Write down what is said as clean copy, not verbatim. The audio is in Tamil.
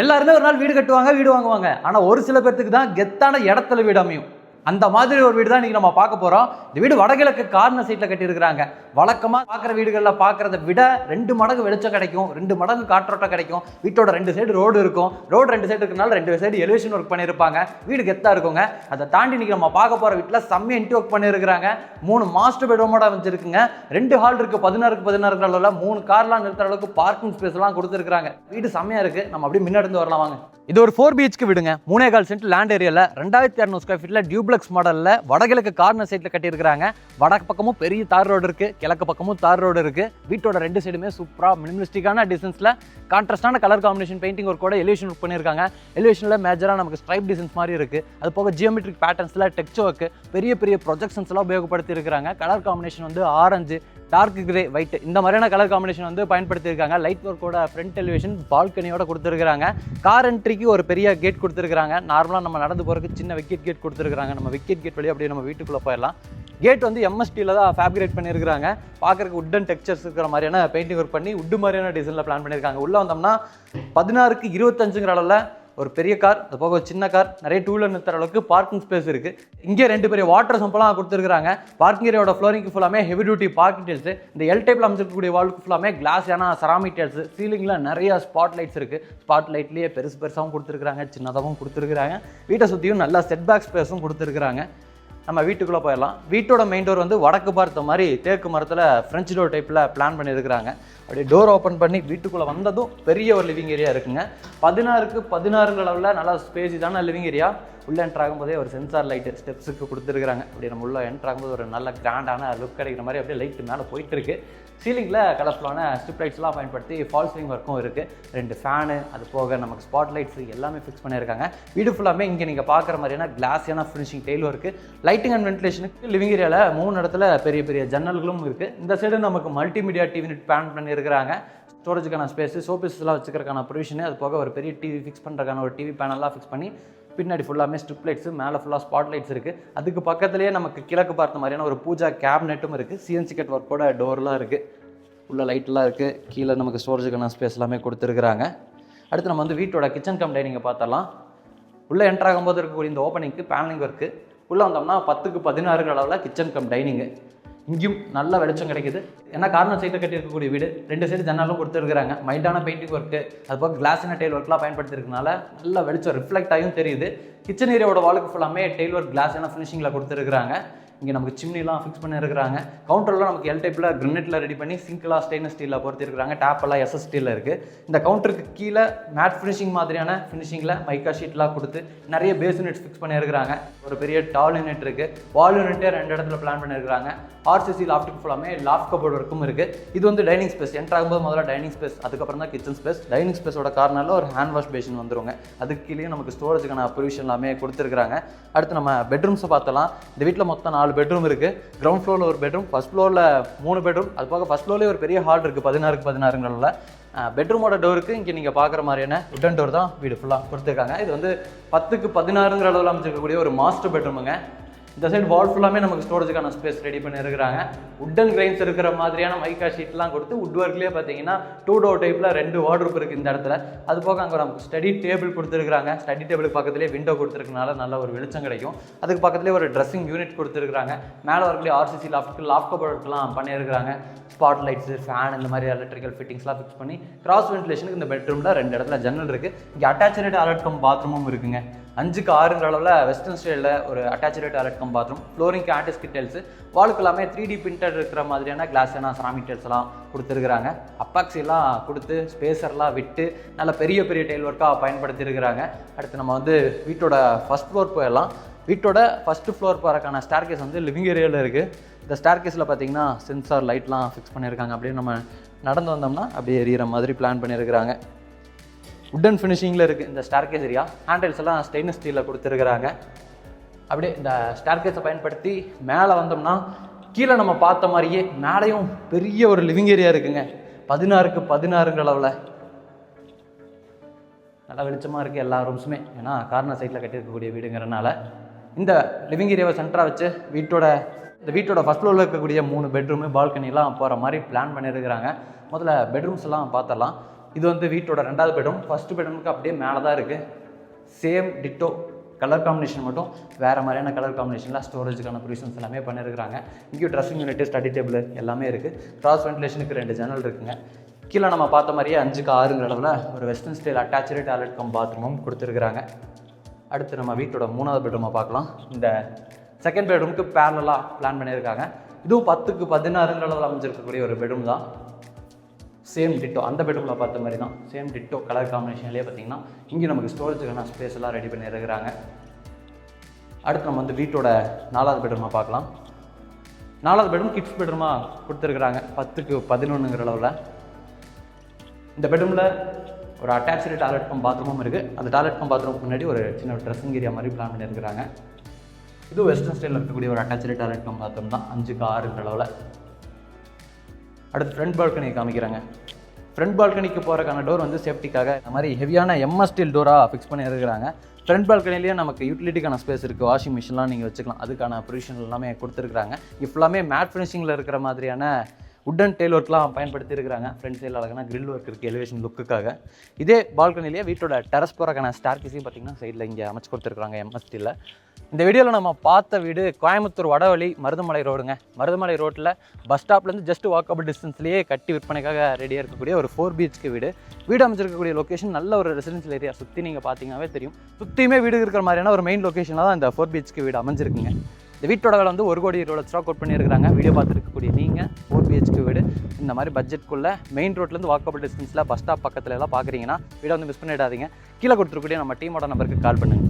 எல்லாருமே ஒரு நாள் வீடு கட்டுவாங்க, வீடு வாங்குவாங்க. ஆனா ஒரு சில பேருக்கு தான் கெத்தான இடத்துல வீடு அமையும். அந்த மாதிரி ஒரு வீடு தான் இன்னைக்கு நம்ம பார்க்க போறோம். இந்த வீடு வடகிழக்கு கார்னர் சைட்ல கட்டியிருக்கிறாங்க. வழக்கமா பார்க்குற வீடுகள்ல பார்க்கறத விட 2 மடங்கு வெளிச்சம் கிடைக்கும், 2 மடங்கு காற்றோட்டம் கிடைக்கும். வீட்டோட 2 சைடு ரோடு இருக்கும். ரோடு 2 சைடு இருக்கனால 2 சைடு எலிவேஷன் ஒர்க் பண்ணியிருப்பாங்க. வீடு கெத்தா இருக்குங்க. அதை தாண்டி இன்னைக்கு நம்ம பார்க்க போற வீட்டில் செம்மையா இன்டி ஒர்க் பண்ணியிருக்கிறாங்க. 3 மாஸ்டர் பெட்ரூமோட வச்சிருக்குங்க. 2 ஹால் இருக்கு, 16 அளவுல 3 கார்லாம் நிறுத்துற அளவுக்கு பார்க்கிங் ஸ்பேஸ் எல்லாம் கொடுத்துருக்காங்க. வீடு செம்மையா இருக்கு. நம்ம அப்படியே முன்னாடி வரலாம் வாங்க. இது ஒரு 4 BHK வீடுங்க. 3.25 சென்ட் லேண்ட் ஏரியால 2200 ஸ்கொயர் ஃபீட்ல டியூப்ளெக்ஸ் மாடல்ல வடகிழக்கு கார்னர் சைட்ல கட்டியிருக்காங்க. வடக்கு பக்கமும் பெரிய தார் ரோடு இருக்கு, கிழக்கு பக்கமும் தார் ரோடு இருக்கு. வீட்டோட 2 சைடுமே சூப்பரா மினிமலிஸ்டிக்கான டிசைன்ஸ்ல கான்ட்ராஸ்டான கலர் காம்பினேஷன் பெயிண்டிங் ஒர்க்கோட எலிவேஷன் ஒர்க் பண்ணியிருக்காங்க. எலிவேஷன்ல மேஜரா நமக்கு ஸ்ட்ரைப் டிசைன்ஸ் மாதிரி இருக்கு. அது போக ஜியோமெட்ரிக் பேட்டர்ன்ஸ்ல டெக்ஸ்சர் ஒர்க், பெரிய பெரிய ப்ரொஜெக்ஷன்ஸ் எல்லாம் உபயோகப்படுத்தி இருக்காங்க. கலர் காம்பினேஷன் வந்து ஆரஞ்சு, டார்க் கிரே, ஒயிட் இந்த மாதிரியான கலர் காம்பினேஷன் வந்து பயன்படுத்தியிருக்காங்க. லைட் ஒர்க்கோட ஃப்ரண்ட் எலிவேஷன் பால்கனியோட கொடுத்துருக்காங்க. கார் என்ட்ரிக்கு ஒரு பெரிய கேட் கொடுத்துருக்காங்க. நார்மலாக நம்ம நடந்து போகிறதுக்கு சின்ன விக்கெட் கேட் கொடுத்துருக்காங்க. நம்ம விக்கெட் கேட் வழியாக அப்படியே நம்ம வீட்டுக்குள்ளே போயிடலாம். கேட் வந்து MSTல தான் ஃபேப்ரிகேட் பண்ணியிருக்காங்க. பார்க்குறதுக்கு உட்டன் டெக்ஸ்சர்ஸ் இருக்கிற மாதிரியான பெயிண்டிங் ஒர்க் பண்ணி உட்டு மாதிரியான டிசைனில் பிளான் பண்ணியிருக்காங்க. உள்ளே வந்தோம்னா 16க்கு 25ங்கிற அளவில் ஒரு பெரிய கார், அது போக ஒரு சின்ன கார், நிறைய டூ வீலர் நிறுத்துற அளவுக்கு பார்க்கிங் ஸ்பேஸ் இருக்கு. இங்கே 2 பெரிய வாட்டர் சம்பெல்லாம் கொடுத்துருக்காங்க. பார்க்கிங் ஏரியாவோட ஃப்ளோரிங்க்கு ஃபுல்லாமே ஹெவி டியூட்டி பார்க்கிங் டைல்ஸ். இந்த எல் டைப்ல அமைச்சிருக்கக்கூடிய வால்க்கு ஃபுல்லாமே கிளாஸான செராமிக் டைல்ஸ். சீலிங்ல நிறைய ஸ்பாட் லைட்ஸ் இருக்கு. ஸ்பாட் லைட்லயே பெருசாகவும் கொடுத்துருக்காங்க, சின்னதாகவும் கொடுத்துருக்காங்க. வீட்டை சுற்றியும் நல்ல செட் பேக் ஸ்பேஸும் கொடுத்துருக்காங்க. நம்ம வீட்டுக்குள்ளே போயிடலாம். வீட்டோட மெயின் டோர் வந்து வடக்கு பார்த்த மாதிரி தேக்கு மரத்தில் ஃப்ரெஞ்ச் டோர் டைப்பில் பிளான் பண்ணியிருக்கிறாங்க. அப்படியே டோர் ஓப்பன் பண்ணி வீட்டுக்குள்ளே வந்ததும் பெரிய ஒரு லிவிங் ஏரியா இருக்குங்க. 16க்கு 16 அளவில் நல்லா ஸ்பேஸிதான லிவிங் ஏரியா. உள்ளே என்ட்ரு ஆகும்போதே ஒரு சென்சார் லைட்டு ஸ்டெப்ஸுக்கு கொடுத்துருக்காங்க. அப்படியே நம்ம உள்ள என்ட்ரு ஆகும்போது ஒரு நல்ல கிராண்டான லுக் கிடைக்கிற மாதிரி அப்படியே லைட்டு மேலே போயிட்டு இருக்கு. சீலிங்கில் கலர்ஃபுல்லான ஸ்ட்ரிப் லைட்ஸ்லாம் பயன்படுத்தி ஃபால் சீலிங் ஒர்க்கும் இருக்குது. 2 ஃபேனு, அது போக நமக்கு ஸ்பாட் லைட்ஸ் எல்லாமே ஃபிக்ஸ் பண்ணியிருக்காங்க. வீடு ஃபுல்லாமே இங்கே நீங்கள் பார்க்குற மாதிரியான கிளாஸியான ஃபினிஷிங் டெய்லும் இருக்குது. லைட்டிங் அண்ட் வென்டிலேஷனுக்கு லிவிங் ஏரியாவில் 3 இடத்துல பெரிய பெரிய ஜன்னல்களும் இருக்குது. இந்த சைடு நமக்கு மல்டிமீடியா டிவி யூனிட் பிளான் பண்ணியிருக்கிறாங்க. ஸ்டோரேஜுக்கான ஸ்பேஸு, ஷோபீஸ்லாம் வச்சுக்கிறதுக்கான ப்ரொவிஷனு, அது போக ஒரு பெரிய டிவி ஃபிக்ஸ் பண்ணுறதுக்கான ஒரு டிவி பேனல்லாம் ஃபிக்ஸ் பண்ணி பின்னாடி ஃபுல்லாமே ஸ்ட்ரிப் லைட்ஸு, மேலே ஃபுல்லாக ஸ்பாட் லைட்ஸ் இருக்குது. அதுக்கு பக்கத்துலேயே நமக்கு கிழக்கு பார்த்த மாதிரியான ஒரு பூஜா கேபினெட்டும் இருக்குது. CNC கட் ஒர்க்கோட டோர்லாம் இருக்குது. உள்ள லைட்லாம் இருக்குது. கீழே நமக்கு ஸ்டோரேஜுக்கான ஸ்பேஸ் எல்லாமே கொடுத்துருக்குறாங்க. அடுத்து நம்ம வந்து வீட்டோட கிச்சன் கம் டைனிங்கை பார்த்தரலாம். உள்ளே என்ட்ரு ஆகும்போது இருக்கக்கூடிய இந்த ஓப்பனிங்க்கு பேனலிங் ஒர்க்கு. உள்ளே வந்தோம்னா 10க்கு 16 அளவில் கிச்சன் கம் டைனிங்கு. இங்கேயும் நல்ல வெளிச்சம் கிடைக்குது. ஏன்னா கார்னர் சைட்டில் கட்டியிருக்கக்கூடிய வீடு 2 சைடு ஜன்னலும் கொடுத்துருக்காங்க. மைல்டான பெயிண்டிங் ஒர்க்கு, அது போக கிளாஸின டைல் ஒர்க்லாம் பயன்படுத்திருக்கனால நல்ல வெளிச்சம் ரிஃப்ளெக்ட் ஆகியும் தெரியுது. கிச்சன் ஏரியாவோட வாலுக்கு ஃபுல்லாமே டெய்ல் ஒர்க் கிளாஸான ஃபினிஷிங்கில் கொடுத்துருக்காங்க. இங்கே நமக்கு சிம்னிலாம் ஃபிக்ஸ் பண்ணியிருக்கிறாங்க. கவுண்டர்லாம் நமக்கு எல் டைப்பில் கிரனெட்டில் ரெடி பண்ணி சிங்க்லாம் ஸ்டெயின்லெஸ் ஸ்டீலில் பொறுத்திருக்கிறாங்க. டேப்பெல்லாம் SS ஸ்டீலில் இருக்குது. இந்த கவுண்டருக்கு கீழே மேட் ஃபினிஷிங் மாதிரியான ஃபினிஷிங்கில் மைக்கா ஷீட்லாம் கொடுத்து நிறைய பேஸ் யூனிட்ஸ் ஃபிக்ஸ் பண்ணியிருக்கிறாங்க. ஒரு பெரிய டால் யூனிட் இருக்குது. வால் யூனிட்டே 2 இடத்துல பிளான் பண்ணியிருக்கிறாங்க. RCC லாஃப்ட்டுக்கு ஃபுல்லாமே லாஃப்ட் கபோர்ட் ஒர்க்கும் இருக்குது. இது வந்து டைனிங் ஸ்பேஸ். என்ட்ரு ஆகும்போது முதல்ல டைனிங் ஸ்பேஸ், அதுக்கப்புறம் தான் கிச்சன் ஸ்பேஸ். டைனிங் ஸ்பேஸோட கார்னரில் ஒரு ஹேண்ட் வாஷ் பேஷன் வந்துருங்க. அதுக்கு கீழே நமக்கு ஸ்டோரேஜுக்கான ப்ரொவிஷன் எல்லாமே கொடுத்துருக்காங்க. அடுத்து நம்ம பெட்ரூம்ஸை பார்த்தலாம். இந்த வீட்டில் மொத்தம் 4 பெட்ரூம் இருக்குது. கிரவுண்ட் ஃப்ளோரில் ஒரு பெட்ரூம், ஃபர்ஸ்ட் ஃப்ளோரில் 3 பெட்ரூம், அது போக ஃபர்ஸ்ட் ஃப்ளோர்லேயே ஒரு பெரிய ஹால் இருக்குது. 16க்கு 16 பெட்ரூமோட டோருக்கு இங்கே நீங்கள் பார்க்குற மாதிரியான உட்டன் டோர் தான் வீடு ஃபுல்லாக கொடுத்துருக்காங்க. இது வந்து 10க்கு 16 அளவில் அமைச்சிருக்கக்கூடிய ஒரு மாஸ்டர் பெட்ரூமுங்க. இந்த சைடு வால் ஃபுல்லாமே நமக்கு ஸ்டோரேஜுக்கான ஸ்பேஸ் ரெடி பண்ணியிருக்கிறாங்க. உட்டன் கிரைன்ஸ் இருக்கிற மாதிரியான மைக்கா ஷீட்லாம் கொடுத்து உட் ஒர்க்லேயே பார்த்தீங்கன்னா 2 டோர் டைப்பில் 2 வார்ட்ரோப் இருக்குது இந்த இடத்துல. அது போக அங்கே நமக்கு ஸ்டடி டேபிள் கொடுத்துருக்காங்க. ஸ்டடி டேபிளுக்கு பக்கத்துலேயே விண்டோ கொடுத்துருக்கனால நல்ல ஒரு வெளிச்சம் கிடைக்கும். அதுக்கு பக்கத்துலேயே ஒரு ட்ரெஸ்ஸிங் யூனிட் கொடுத்துருக்காங்க. மேலே ஒர்க்லேயே RCC லாஃப்ட் கபோர்ட்லாம் பண்ணியிருக்காங்க. ஸ்பாட் லைட்ஸு, ஃபேன் இந்த மாதிரி எலக்ட்ரிக்கல் ஃபிட்டிங்ஸ்லாம் ஃபிக்ஸ் பண்ணி கிராஸ் வென்டிலேஷனுக்கு இந்த பெட்ரூமில் 2 இடத்துல ஜன்னல் இருக்குது. இங்கே அட்டாச்சு டாய்லெட் கம் பாத்ரூமும் இருக்குங்க. 5க்கு 6 அளவில் வெஸ்டர்ன் ஸ்டைலில் ஒரு அட்டாச்சு டாய்லெட் கம் பாத்ரூம். ஃப்ளோரிங்க்கு ஆன்டிஸ்கிட் டைல்ஸ், வாலுக்கு எல்லாமே 3D பிரிண்டட் இருக்கிற மாதிரியான கிளாஸான செராமிக் டைல்ஸ் எல்லாம் கொடுத்துருக்காங்க. அப்பாக்சிலாம் கொடுத்து ஸ்பேசர்லாம் விட்டு நல்ல பெரிய பெரிய டைல் ஒர்க்காக பயன்படுத்தியிருக்கிறாங்க. அடுத்து நம்ம வந்து வீட்டோட ஃபர்ஸ்ட் ஃப்ளோர் போயிடலாம். வீட்டோட ஃபர்ஸ்ட் ஃப்ளோர் போகிறக்கான ஸ்டார்கேஸ் வந்து லிவிங் ஏரியாவில் இருக்குது. இந்த ஸ்டார்கேஸில் பார்த்தீங்கன்னா சென்சார் லைட்லாம் ஃபிக்ஸ் பண்ணியிருக்காங்க. அப்படியே நம்ம நடந்து வந்தோம்னா அப்படியே எரியிற மாதிரி பிளான் பண்ணியிருக்கிறாங்க. உட்டன் ஃபினிஷிங்கில் இருக்குது இந்த ஸ்டார்கேஸ் ஏரியா. ஹேண்டில்ஸ் எல்லாம் ஸ்டெயின்லெஸ் ஸ்டீலில் கொடுத்துருக்காங்க. அப்படியே இந்த ஸ்டார்கேஸை பயன்படுத்தி மேலே வந்தோம்னா கீழே நம்ம பார்த்த மாதிரியே மேலேயும் பெரிய ஒரு லிவிங் ஏரியா இருக்குங்க. 16க்கு 16 அளவில் நல்லா வெளிச்சமாக இருக்குது எல்லா ரூம்ஸுமே. ஏன்னா கார்னர் சைட்டில் கட்டியிருக்கக்கூடிய வீடுங்கிறனால இந்த லிவிங் ஏரியாவை சென்டராக வச்சு வீட்டோட ஃபர்ஸ்ட் ஃப்ளோரில் இருக்கக்கூடிய 3 பெட்ரூமு, பால்கனிலாம் போகிற மாதிரி பிளான் பண்ணியிருக்கிறாங்க. முதல்ல பெட்ரூம்ஸ் எல்லாம் பார்த்தரலாம். இது வந்து வீட்டோட 2வது பெட்ரூம். ஃபர்ஸ்ட் பெட்ரூமுக்கு அப்படியே மேலே தான் இருக்குது. சேம் டிட்டோ கலர் காம்பினேஷன் மட்டும் வேறு மாதிரியான கலர் காம்பினேஷனில் ஸ்டோரேஜுக்கான ப்ரொவிஷன்ஸ் எல்லாமே பண்ணியிருக்காங்க. இங்கேயும் ட்ரெஸ்ஸிங் யூனிட், ஸ்டடி டேபிள் எல்லாமே இருக்குது. கிராஸ் வென்டிலேஷனுக்கு 2 ஜன்னல் இருக்குங்க. கீழே நம்ம பார்த்த மாதிரியே 5க்கு 6ங்கிற அளவில் ஒரு western style attach toilet cum பாத்ரூமும் கொடுத்துருக்குறாங்க. அடுத்து நம்ம வீட்டோட 3வது பெட்ரூமை பார்க்கலாம். இந்த செகண்ட் பெட்ரூமுக்கு பேரலாக பிளான் பண்ணியிருக்காங்க. இதுவும் 10க்கு 16ங்கிற அளவில் அமைஞ்சிருக்கக்கூடிய ஒரு பெட்ரூம் தான். சேம் டிட்டோ அந்த பெட்ரூமில் பார்த்த மாதிரி தான். சேம் டிட்டோ கலர் காம்பினேஷன்லேயே பார்த்தீங்கன்னா இங்கே நமக்கு ஸ்டோரேஜுக்கான ஸ்பேஸ் எல்லாம் ரெடி பண்ணியிருக்கிறாங்க. அடுத்து நம்ம வந்து வீட்டோட 4வது பெட்ரூமை பார்க்கலாம். 4வது பெட்ரூம் கிட்ஸ் பெட்ரூமாக கொடுத்துருக்குறாங்க. 10க்கு 11ங்கிற அளவில். இந்த பெட்ரூமில் ஒரு அட்டாச்சு டாய்லெட் கம் பாத்ரூமும் இருக்குது. அந்த டாய்லெட் கம் பாத்ரூமுக்கு முன்னாடி ஒரு சின்ன ட்ரெஸ்ஸிங் ஏரியா மாதிரி பிளான் பண்ணியிருக்கிறாங்க. இது வெஸ்டர்ன் ஸ்டைலில் இருக்கக்கூடிய ஒரு அட்டாச்சு டாய்லெட் கம் பாத்ரூம் தான். 5க்கு 6ங்கிற அளவில். அடுத்து ஃப்ரண்ட் பால்கனி காமிக்கிறாங்க. ஃப்ரண்ட் பால்கனிக்கு போகிறக்கான டோர் வந்து சேஃப்டிக்காக இந்த மாதிரி ஹெவியான எம்எஸ் ஸ்டீல் டோராக ஃபிக்ஸ் பண்ணியிருக்கிறாங்க. ஃப்ரண்ட் பால்கனிலேயே நமக்கு யூட்டிலிட்டிக்கான ஸ்பேஸ் இருக்குது. வாஷிங் மிஷின்லாம் நீங்கள் வச்சுக்கலாம். அதுக்கான ப்ரொவிஷன் எல்லாமே கொடுத்துருக்குறாங்க. இது ஃபுல்லாமே மேட் ஃபினிஷிங்கில் இருக்கிற மாதிரியான உட்டன் டெயில் ஒர்க்லாம் பயன்படுத்தி இருக்கிறாங்க. ஃப்ரண்ட் சைடில் அழகான கிரில் ஒர்க் இருக்குது எலிவேஷன் லுக்குக்காக. இதே பால்கனிலேயே வீட்டோட டெரஸ் போகிறக்கான ஸ்டார்கேஸையும் பார்த்திங்கன்னா சைடில் இங்கே அமைச்சு கொடுத்துருக்குறாங்க எம்எஸ் ஸ்டீலில். இந்த வீடியோவில் நம்ம பார்த்த வீடு கோயம்புத்தூர் வடவழி மருதமலை ரோடுங்க. மருதமலை ரோட்டில் பஸ் ஸ்டாப்லேருந்து ஜஸ்ட் வாக்கபிள் டிஸ்டன்ஸ்லேயே கட்டி விற்பனைக்காக ரெடியாக இருக்கக்கூடிய ஒரு 4 BHK வீடு. வீடு அமைச்சிருக்கக்கூடிய லொக்கேஷன் நல்ல ஒரு ரெசிடென்ஷியல் ஏரியா. சுற்றி நீங்கள் பார்த்தீங்கன்னாவே தெரியும். சுற்றியுமே வீடு இருக்கிற மாதிரியான ஒரு மெயின் லொக்கேஷனில் தான் இந்த 4 BHK வீடு அமைஞ்சிருக்குங்க. இந்த வீட்டோட விலை வந்து 1,20,00,000 கோட் பண்ணியிருக்காங்க. வீடியோ பார்த்துருக்கக்கூடிய நீங்கள் 4 BHK வீடு இந்த மாதிரி பட்ஜெட்குள்ளே மெயின் ரோட்லேருந்து வாக்கபிள் டிஸ்டன்ஸில் பஸ் ஸ்டாப் பக்கத்தில் எல்லாம் பார்க்குறீங்கன்னா வீடை வந்து மிஸ் பண்ணிடாதீங்க. கீழே கொடுத்துருக்கூடிய நம்ம டீமோட நம்பருக்கு கால் பண்ணுங்கள்.